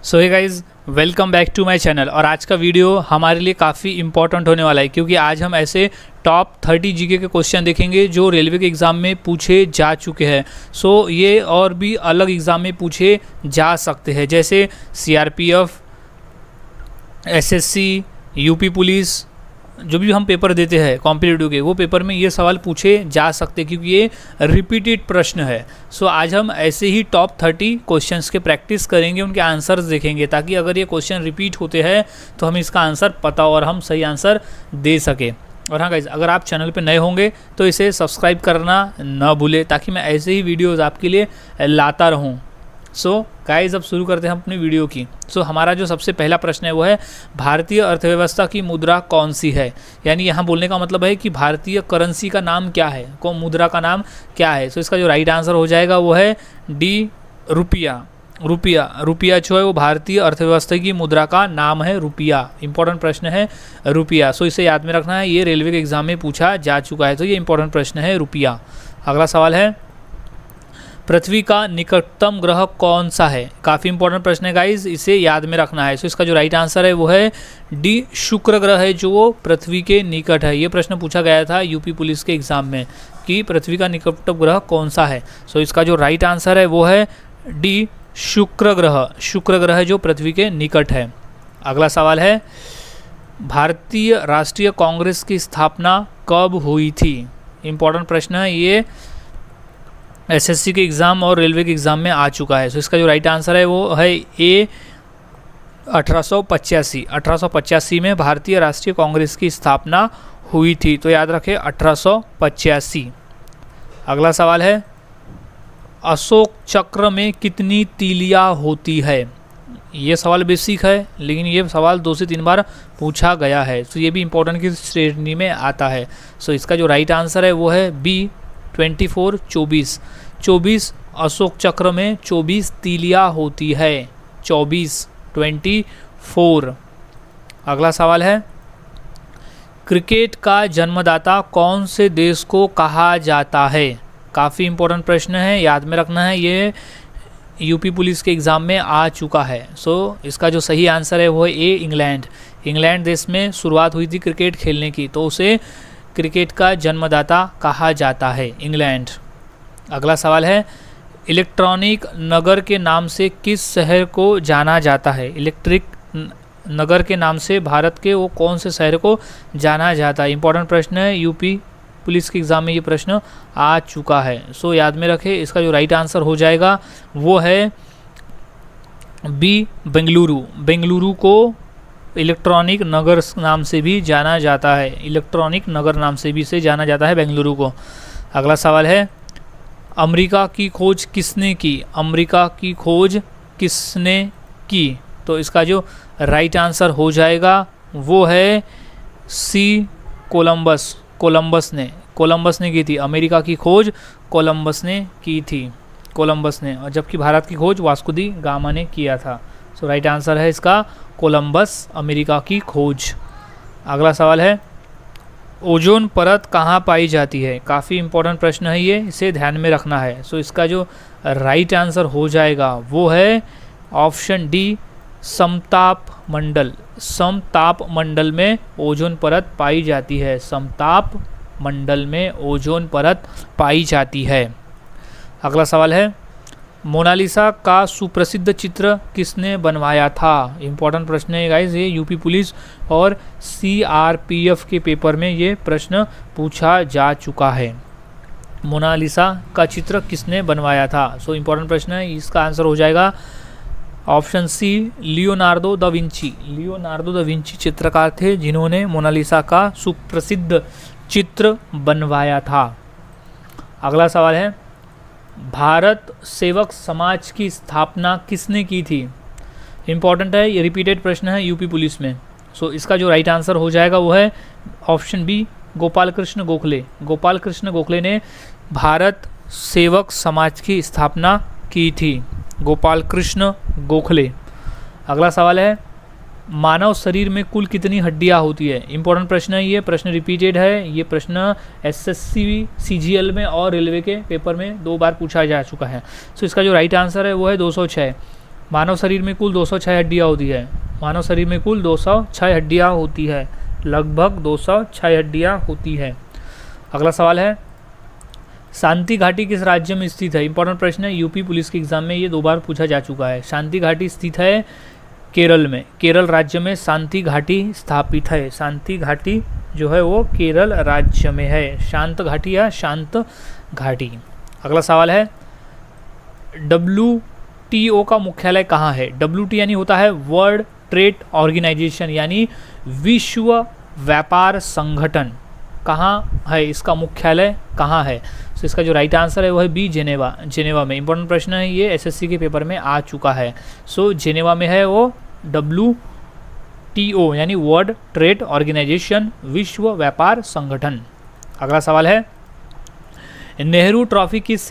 So hey guys, welcome back to my channel. और आज का वीडियो हमारे लिए काफ़ी इंपॉर्टेंट होने वाला है क्योंकि आज हम ऐसे टॉप 30 जीके के क्वेश्चन देखेंगे जो रेलवे के एग्ज़ाम में पूछे जा चुके हैं। सो ये और भी अलग एग्ज़ाम में पूछे जा सकते हैं, जैसे सीआरपीएफ, एसएससी, यूपी पुलिस, जो भी हम पेपर देते हैं कॉम्पिटिटिव के, वो पेपर में ये सवाल पूछे जा सकते हैं क्योंकि ये रिपीटेड प्रश्न है। सो आज हम ऐसे ही टॉप 30 क्वेश्चंस के प्रैक्टिस करेंगे, उनके आंसर्स देखेंगे ताकि अगर ये क्वेश्चन रिपीट होते हैं तो हमें इसका आंसर पता और हम सही आंसर दे सके। और हाँ गाइज, अगर आप चैनल पे नए होंगे तो इसे सब्सक्राइब करना न भूलें ताकि मैं ऐसे ही वीडियोज़ आपके लिए लाता रहूँ। सो गाइज, अब शुरू करते हैं अपनी वीडियो की। हमारा जो सबसे पहला प्रश्न है वो है, भारतीय अर्थव्यवस्था की मुद्रा कौन सी है। यानी यहाँ बोलने का मतलब है कि भारतीय करेंसी का नाम क्या है, कौन मुद्रा का नाम क्या है। इसका जो राइट आंसर हो जाएगा वो है डी, रुपया। रुपया जो है वो भारतीय अर्थव्यवस्था की मुद्रा का नाम है, रुपया। इंपॉर्टेंट प्रश्न है रुपया। इसे याद में रखना है, ये रेलवे के एग्जाम में पूछा जा चुका है, तो ये इंपॉर्टेंट प्रश्न है रुपया। अगला सवाल है, पृथ्वी का निकटतम ग्रह कौन सा है। काफ़ी इंपॉर्टेंट प्रश्न है गाइज, इसे याद में रखना है। इसका जो राइट आंसर है वो है डी, शुक्र ग्रह है जो वो पृथ्वी के निकट है। ये प्रश्न पूछा गया था यूपी पुलिस के एग्जाम में कि पृथ्वी का निकटतम ग्रह कौन सा है। इसका जो राइट आंसर है वो है डी, शुक्र ग्रह जो पृथ्वी के निकट है। अगला सवाल है, भारतीय राष्ट्रीय कांग्रेस की स्थापना कब हुई थी। इंपॉर्टेंट प्रश्न है ये, एसएससी के एग्ज़ाम और रेलवे के एग्ज़ाम में आ चुका है। इसका जो राइट आंसर है वो है ए, 1885 में भारतीय राष्ट्रीय कांग्रेस की स्थापना हुई थी। तो याद रखें 1885। अगला सवाल है, अशोक चक्र में कितनी तीलियाँ होती है। ये सवाल बेसिक है लेकिन ये सवाल 2 से 3 बार पूछा गया है, ये भी इंपॉर्टेंट की श्रेणी में आता है। इसका जो राइट आंसर है वो है बी, 24। अशोक चक्र में 24 तीलियाँ होती है, 24। अगला सवाल है, क्रिकेट का जन्मदाता कौन से देश को कहा जाता है। काफ़ी इंपॉर्टेंट प्रश्न है, याद में रखना है, ये यूपी पुलिस के एग्ज़ाम में आ चुका है। इसका जो सही आंसर है वो है ए, इंग्लैंड देश में शुरुआत हुई थी क्रिकेट खेलने की, तो उसे क्रिकेट का जन्मदाता कहा जाता है, इंग्लैंड। अगला सवाल है, इलेक्ट्रॉनिक नगर के नाम से किस शहर को जाना जाता है। इलेक्ट्रिक नगर के नाम से भारत के वो कौन से शहर को जाना जाता है। इंपॉर्टेंट प्रश्न है, यूपी पुलिस के एग्ज़ाम में ये प्रश्न आ चुका है। याद में रखें, इसका जो राइट आंसर हो जाएगा वो है बी, बेंगलुरु को इलेक्ट्रॉनिक नगर नाम से भी जाना जाता है, इलेक्ट्रॉनिक नगर नाम से भी इसे जाना जाता है, बेंगलुरु को। अगला सवाल है, अमेरिका की खोज किसने की। तो इसका जो राइट आंसर हो जाएगा वो है सी, कोलंबस ने की थी। अमेरिका की खोज कोलंबस ने की थी, और जबकि भारत की खोज वास्को दी गामा ने किया था। राइट आंसर है इसका कोलंबस, अमेरिका की खोज। अगला सवाल है, ओजोन परत कहाँ पाई जाती है। काफ़ी इंपॉर्टेंट प्रश्न है ये, इसे ध्यान में रखना है। इसका जो राइट आंसर हो जाएगा वो है ऑप्शन डी, समताप मंडल में ओजोन परत पाई जाती है, समताप मंडल में ओजोन परत पाई जाती है। अगला सवाल है, मोनालिसा का सुप्रसिद्ध चित्र किसने बनवाया था। इंपॉर्टेंट प्रश्न है गाइज, ये यूपी पुलिस और सीआरपीएफ के पेपर में ये प्रश्न पूछा जा चुका है। मोनालिसा का चित्र किसने बनवाया था। इंपॉर्टेंट प्रश्न है, इसका आंसर हो जाएगा option C, Leonardo da Vinci चित्रकार थे जिन्होंने मोनालिसा का सुप्रसिद्ध चित्र बनवाया था। अगला सवाल है, भारत सेवक समाज की स्थापना किसने की थी। इंपॉर्टेंट है, ये रिपीटेड प्रश्न है यूपी पुलिस में। इसका जो राइट आंसर हो जाएगा वो है ऑप्शन बी, गोपाल कृष्ण गोखले ने भारत सेवक समाज की स्थापना की थी, गोपाल कृष्ण गोखले। अगला सवाल है, मानव शरीर में कुल कितनी हड्डियां होती है। इंपॉर्टेंट प्रश्न है, ये प्रश्न रिपीटेड है, ये प्रश्न एसएससी, सीजीएल में और रेलवे के पेपर में 2 बार पूछा जा चुका है। इसका जो राइट आंसर है वो है 206। मानव शरीर में कुल 206 हड्डियाँ होती है। मानव शरीर में कुल 206 हड्डियाँ होती है, लगभग 206 हड्डियाँ होती है। अगला सवाल है, शांति घाटी किस राज्य में स्थित है? इंपॉर्टेंट प्रश्न है, यूपी पुलिस के एग्जाम में ये 2 बार पूछा जा चुका है। शांति घाटी स्थित है केरल में, केरल राज्य में शांति घाटी स्थापित है। शांति घाटी जो है वो केरल राज्य में है, शांत घाटी या शांत घाटी। अगला सवाल है, WTO का मुख्यालय कहाँ है? WTO यानी होता है वर्ल्ड ट्रेड ऑर्गेनाइजेशन, यानी विश्व व्यापार संगठन। कहाँ है इसका मुख्यालय, कहाँ है? तो इसका जो राइट आंसर है वो है बी, जेनेवा। जेनेवा में। इंपॉर्टेंट प्रश्न है ये, एसएससी के पेपर में आ चुका है। सो जेनेवा में है वो WTO यानी वर्ल्ड ट्रेड ऑर्गेनाइजेशन, विश्व व्यापार संगठन। अगला सवाल है, नेहरू ट्रॉफी किस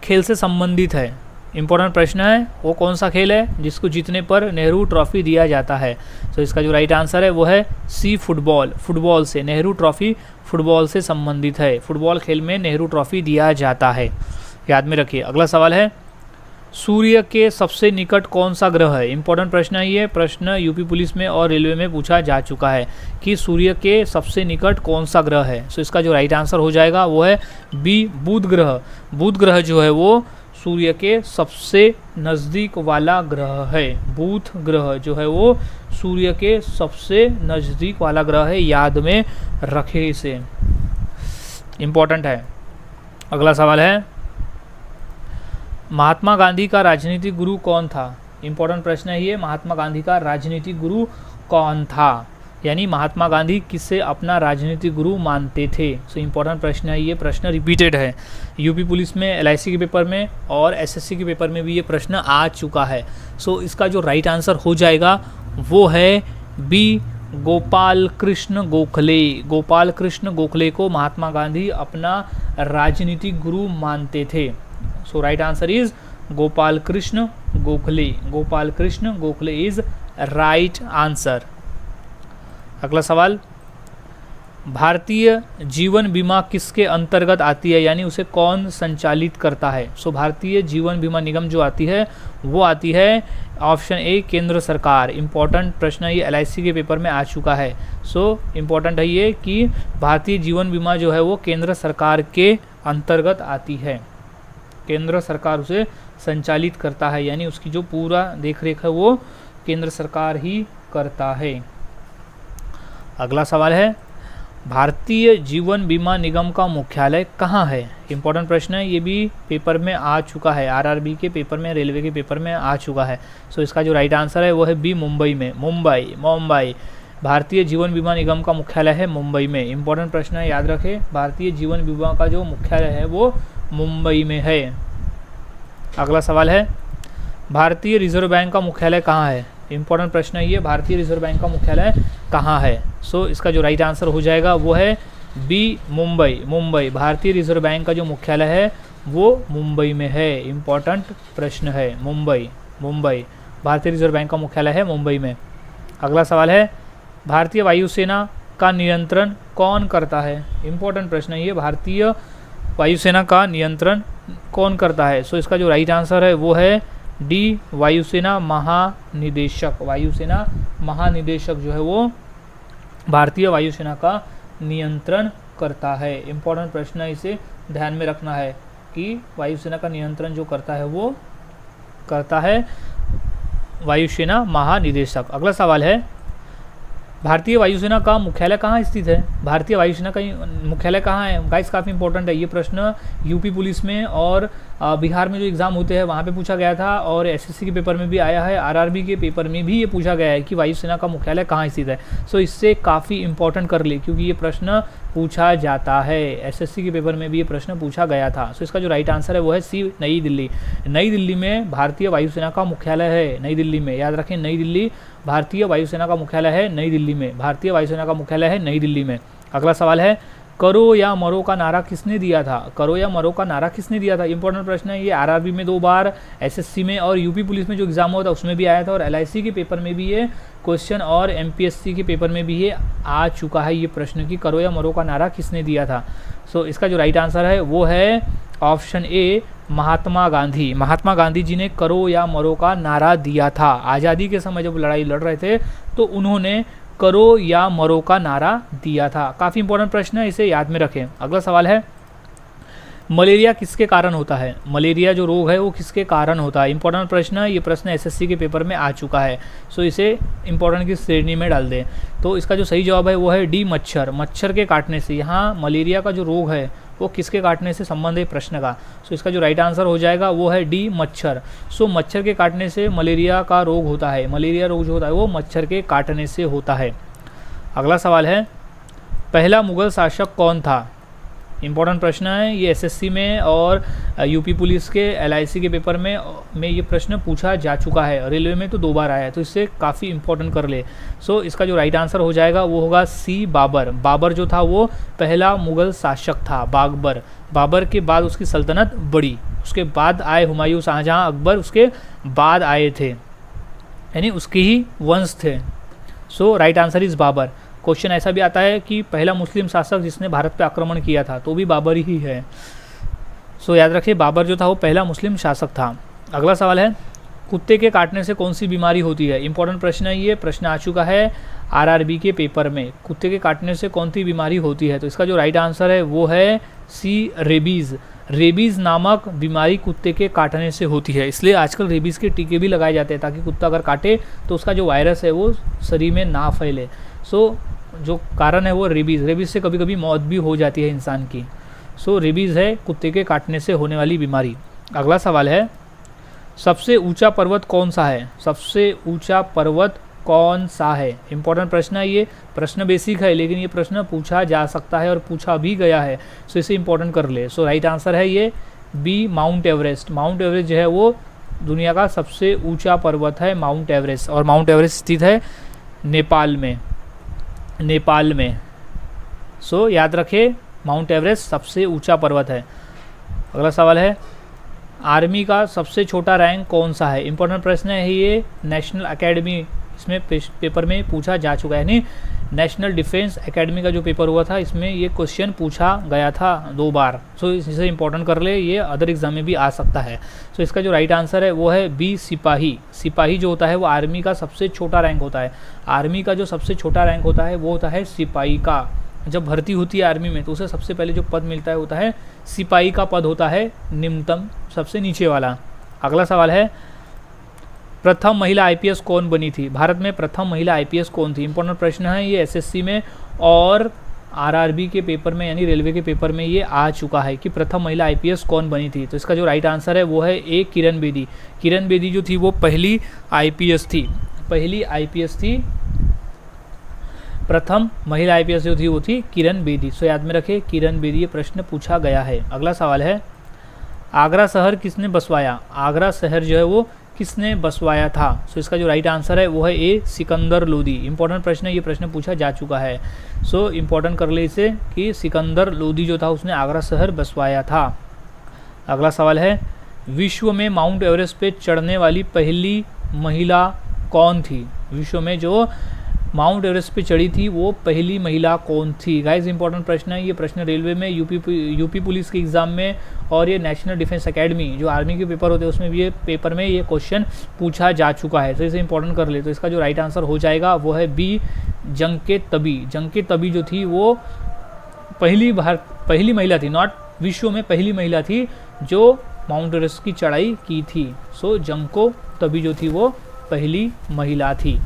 खेल से संबंधित है? इंपॉर्टेंट प्रश्न है, वो कौन सा खेल है जिसको जीतने पर नेहरू ट्रॉफी दिया जाता है? तो इसका जो राइट आंसर है वो है सी, फुटबॉल। फुटबॉल से नेहरू ट्रॉफी फुटबॉल से संबंधित है। फुटबॉल खेल में नेहरू ट्रॉफी दिया जाता है, याद में रखिए। अगला सवाल है, सूर्य के सबसे निकट कौन सा ग्रह है? इंपॉर्टेंट प्रश्न है ये, प्रश्न यूपी पुलिस में और रेलवे में पूछा जा चुका है कि सूर्य के सबसे निकट कौन सा ग्रह है। सो इसका जो राइट आंसर हो जाएगा वो है बी, बुध ग्रह। बुध ग्रह जो है वो सूर्य के सबसे नज़दीक वाला ग्रह है। बुध ग्रह जो है वो सूर्य के सबसे नज़दीक वाला ग्रह है, याद में रखे इसे, इम्पोर्टेंट है। अगला सवाल है, महात्मा गांधी का राजनीतिक गुरु कौन था? इंपॉर्टेंट प्रश्न है ये, महात्मा गांधी का राजनीतिक गुरु कौन था? यानी महात्मा गांधी किसे अपना राजनीतिक गुरु मानते थे? सो इंपॉर्टेंट प्रश्न है ये, प्रश्न रिपीटेड है यूपी पुलिस में, एलआईसी के पेपर में और एसएससी के पेपर में भी ये प्रश्न आ चुका है। सो इसका जो राइट आंसर हो जाएगा वो है बी, गोपाल कृष्ण गोखले। गोपाल कृष्ण गोखले को महात्मा गांधी अपना राजनीतिक गुरु मानते थे। So right answer is Gopal Krishna Gokhale. Gopal Krishna Gokhale is right answer. अगला सवाल, भारतीय जीवन बीमा किसके अंतर्गत आती है, यानी उसे कौन संचालित करता है? सो भारतीय जीवन बीमा निगम जो आती है वो आती है ऑप्शन ए, केंद्र सरकार। इंपॉर्टेंट प्रश्न है ये, एलआईसी के पेपर में आ चुका है। सो इम्पॉर्टेंट है ये कि भारतीय जीवन बीमा जो है वो केंद्र सरकार के अंतर्गत आती है, केंद्र सरकार उसे संचालित करता है, यानी उसकी जो पूरा देखरेख है वो केंद्र सरकार ही करता है। अगला सवाल है, भारतीय जीवन बीमा निगम का मुख्यालय कहाँ है? इंपॉर्टेंट प्रश्न है, ये भी पेपर में आ चुका है, आरआरबी के पेपर में, रेलवे के पेपर में आ चुका है। सो इसका जो राइट आंसर है वो है बी, मुंबई में। मुंबई भारतीय जीवन बीमा निगम का मुख्यालय है मुंबई में। इंपॉर्टेंट प्रश्न है, याद रखें, भारतीय जीवन बीमा का जो मुख्यालय है वो मुंबई में है। अगला सवाल है, भारतीय रिजर्व बैंक का मुख्यालय कहाँ है? इंपॉर्टेंट प्रश्न है ये, भारतीय रिजर्व बैंक का मुख्यालय कहाँ है? सो इसका जो राइट आंसर हो जाएगा वो है बी, मुंबई। भारतीय रिजर्व बैंक का जो मुख्यालय है वो मुंबई में है। इंपॉर्टेंट प्रश्न है, मुंबई भारतीय रिजर्व बैंक का मुख्यालय है मुंबई में। अगला सवाल है, भारतीय वायुसेना का नियंत्रण कौन करता है? इंपॉर्टेंट प्रश्न है ये, भारतीय वायुसेना का नियंत्रण कौन करता है? सो इसका जो राइट आंसर है वो है डी, वायुसेना महानिदेशक। वायुसेना महानिदेशक जो है वो भारतीय वायुसेना का नियंत्रण करता है। इंपॉर्टेंट प्रश्न है, इसे ध्यान में रखना है कि वायुसेना का नियंत्रण जो करता है वो करता है वायुसेना महानिदेशक। अगला सवाल है, भारतीय वायुसेना का मुख्यालय कहाँ स्थित है? भारतीय वायुसेना का मुख्यालय कहाँ है? गाइस काफ़ी इंपॉर्टेंट है ये प्रश्न, यूपी पुलिस में और बिहार में जो एग्ज़ाम होते हैं वहाँ पे पूछा गया था, और एसएससी के पेपर में भी आया है, आरआरबी के पेपर में भी ये पूछा गया है कि वायुसेना का मुख्यालय कहाँ स्थित है। सो इससे काफ़ी इंपॉर्टेंट कर ले, क्योंकि ये प्रश्न पूछा जाता है, एसएससी के पेपर में भी ये प्रश्न पूछा गया था। सो इसका जो राइट आंसर है वो है सी, नई दिल्ली। नई दिल्ली में भारतीय वायुसेना का मुख्यालय है, नई दिल्ली में, याद रखें, नई दिल्ली भारतीय वायुसेना का मुख्यालय है नई दिल्ली में। भारतीय वायुसेना का मुख्यालय है नई दिल्ली में। अगला सवाल है, करो या मरो का नारा किसने दिया था? करो या मरो का नारा किसने दिया था? इंपॉर्टेंट प्रश्न है ये, आरआरबी में 2 बार, एसएससी में और यूपी पुलिस में जो एग्जाम हुआ था उसमें भी आया था, और एलआईसी के पेपर में भी ये क्वेश्चन और एमपीएससी के पेपर में भी ये आ चुका है ये प्रश्न कि करो या मरो का नारा किसने दिया था। सो इसका जो राइट आंसर है वो है ऑप्शन ए, महात्मा गांधी जी ने करो या मरो का नारा दिया था। आज़ादी के समय जब लड़ाई लड़ रहे थे तो उन्होंने करो या मरो का नारा दिया था। काफ़ी इंपॉर्टेंट प्रश्न है, इसे याद में रखें। अगला सवाल है, मलेरिया किसके कारण होता है? मलेरिया जो रोग है वो किसके कारण होता है? इंपॉर्टेंट प्रश्न है, ये प्रश्न एसएससी के पेपर में आ चुका है, सो इसे इंपॉर्टेंट की श्रेणी में डाल दें। तो इसका जो सही जवाब है वो है डी, मच्छर। मच्छर के काटने से, यहाँ मलेरिया का जो रोग है वो किसके काटने से संबंध है प्रश्न का, सो इसका जो राइट आंसर हो जाएगा वो है डी, मच्छर। सो मच्छर के काटने से मलेरिया का रोग होता है। मलेरिया रोग जो होता है वो मच्छर के काटने से होता है। अगला सवाल है, पहला मुगल शासक कौन था? इंपॉर्टेंट प्रश्न है, ये एसएससी में और यूपी पुलिस के एलआईसी के पेपर में ये प्रश्न पूछा जा चुका है। रेलवे में तो 2 बार आया है, तो इससे काफ़ी इंपॉर्टेंट कर ले। सो इसका जो राइट आंसर हो जाएगा वो होगा सी, बाबर। बाबर जो था वो पहला मुगल शासक था, बाबर। बाबर के बाद उसकी सल्तनत बढ़ी, उसके बाद आए हुमायूं, शाहजहाँ, अकबर उसके बाद आए थे, यानी उसके ही वंश थे। So right answer is Babur. Question ऐसा भी आता है कि पहला मुस्लिम शासक जिसने भारत पर आक्रमण किया था, तो भी बाबर ही है। सो याद रखिए, बाबर जो था वो पहला मुस्लिम शासक था। अगला सवाल है, कुत्ते के काटने से कौन सी बीमारी होती है? इंपॉर्टेंट प्रश्न है, ये प्रश्न आ चुका है आरआरबी के पेपर में। कुत्ते के काटने से कौन सी बीमारी होती है? तो इसका जो राइट आंसर है वो है सी, रेबीज़। रेबीज़ नामक बीमारी कुत्ते के काटने से होती है, इसलिए आजकल रेबीज़ के टीके भी लगाए जाते हैं ताकि कुत्ता अगर काटे तो उसका जो वायरस है वो शरीर में ना फैले। सो जो कारण है वो रेबीज़। रेबीज़ से कभी कभी मौत भी हो जाती है इंसान की। सो रेबीज़ है कुत्ते के काटने से होने वाली बीमारी। अगला सवाल है, सबसे ऊंचा पर्वत कौन सा है? सबसे ऊंचा पर्वत कौन सा है? इंपॉर्टेंट प्रश्न है, ये प्रश्न बेसिक है लेकिन ये प्रश्न पूछा जा सकता है और पूछा भी गया है, सो इसे इंपॉर्टेंट कर ले। सो राइट आंसर है ये B, Mount Everest. Mount Everest जो है वो दुनिया का सबसे ऊंचा पर्वत है, माउंट एवरेस्ट। और माउंट एवरेस्ट स्थित है नेपाल में। सो याद रखें, माउंट एवरेस्ट सबसे ऊंचा पर्वत है। अगला सवाल है, आर्मी का सबसे छोटा रैंक कौन सा है? इंपॉर्टेंट प्रश्न है ये, नेशनल एकेडमी, इसमें पेपर में पूछा जा चुका है, यानी नेशनल डिफेंस एकेडमी का जो पेपर हुआ था इसमें ये क्वेश्चन पूछा गया था 2 बार। सो इसे इंपॉर्टेंट कर ले, ये अदर एग्जाम में भी आ सकता है। सो इसका जो राइट आंसर है वो है बी, सिपाही। सिपाही जो होता है वो आर्मी का सबसे छोटा रैंक होता है। आर्मी का जो सबसे छोटा रैंक होता है वो होता है सिपाही का। जब भर्ती होती है आर्मी में तो उसे सबसे पहले जो पद मिलता है होता है सिपाही का पद होता है निम्नतम, सबसे नीचे वाला। अगला सवाल है, प्रथम महिला आईपीएस कौन बनी थी? भारत में प्रथम महिला आईपीएस कौन थी? इंपॉर्टेंट प्रश्न है, ये एसएससी में और आरआरबी के पेपर में यानी रेलवे के पेपर में ये आ चुका है कि प्रथम महिला आईपीएस कौन बनी थी। तो इसका जो राइट आंसर है वो है ए, किरण बेदी। किरण बेदी जो थी वो पहली आईपीएस थी, प्रथम महिला आईपीएस जो थी वो थी किरण बेदी। सो याद में रखें, किरण बेदी, ये प्रश्न पूछा गया है। अगला सवाल है, आगरा शहर किसने बसवाया? आगरा शहर जो है वो किसने बसवाया था? सो इसका जो राइट आंसर है वो है ए, सिकंदर लोदी। इंपॉर्टेंट प्रश्न है, ये प्रश्न पूछा जा चुका है। सो इंपॉर्टेंट कर ले इसे कि सिकंदर लोदी जो था उसने आगरा शहर बसवाया था। अगला सवाल है, विश्व में माउंट एवरेस्ट पे चढ़ने वाली पहली महिला कौन थी? विश्व में जो माउंट एवरेस्ट पे चढ़ी थी वो पहली महिला कौन थी? गाइस इंपॉर्टेंट प्रश्न है, ये प्रश्न रेलवे में, यूपी पुलिस के एग्जाम में और ये नेशनल डिफेंस एकेडमी जो आर्मी के पेपर होते हैं उसमें भी ये पेपर में ये क्वेश्चन पूछा जा चुका है। तो इसे इंपॉर्टेंट कर ले। तो इसका जो राइट आंसर हो जाएगा वो है बी, जंके तबी। जंके तबी जो थी वो पहली महिला थी, नॉट विश्व में पहली महिला थी जो माउंट एवरेस्ट की चढ़ाई की थी। सो जंको तबी जो थी वो पहली महिला थी।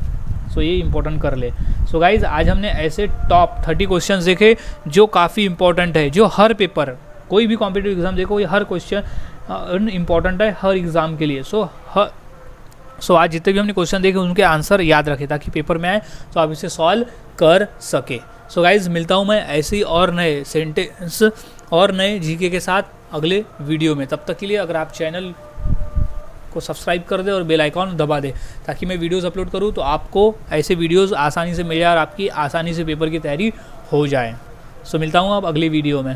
सो ये इंपॉर्टेंट कर ले। सो गाइज आज हमने ऐसे टॉप 30 क्वेश्चंस देखे जो काफ़ी इंपॉर्टेंट है, जो हर पेपर, कोई भी कॉम्पिटिटिव एग्जाम देखो, ये हर क्वेश्चन इंपॉर्टेंट है हर एग्ज़ाम के लिए। सो आज जितने भी हमने क्वेश्चन देखे उनके आंसर याद रखें ताकि पेपर में आए तो आप इसे सॉल्व कर सके। सो गाइज मिलता हूँ मैं ऐसे ही और नए सेंटेंस और नए जीके के साथ अगले वीडियो में। तब तक के लिए अगर आप चैनल को सब्सक्राइब कर दे और बेल आइकॉन दबा दे ताकि मैं वीडियोस अपलोड करूँ तो आपको ऐसे वीडियोस आसानी से मिले और आपकी आसानी से पेपर की तैयारी हो जाए। सो मिलता हूँ अब अगली वीडियो में।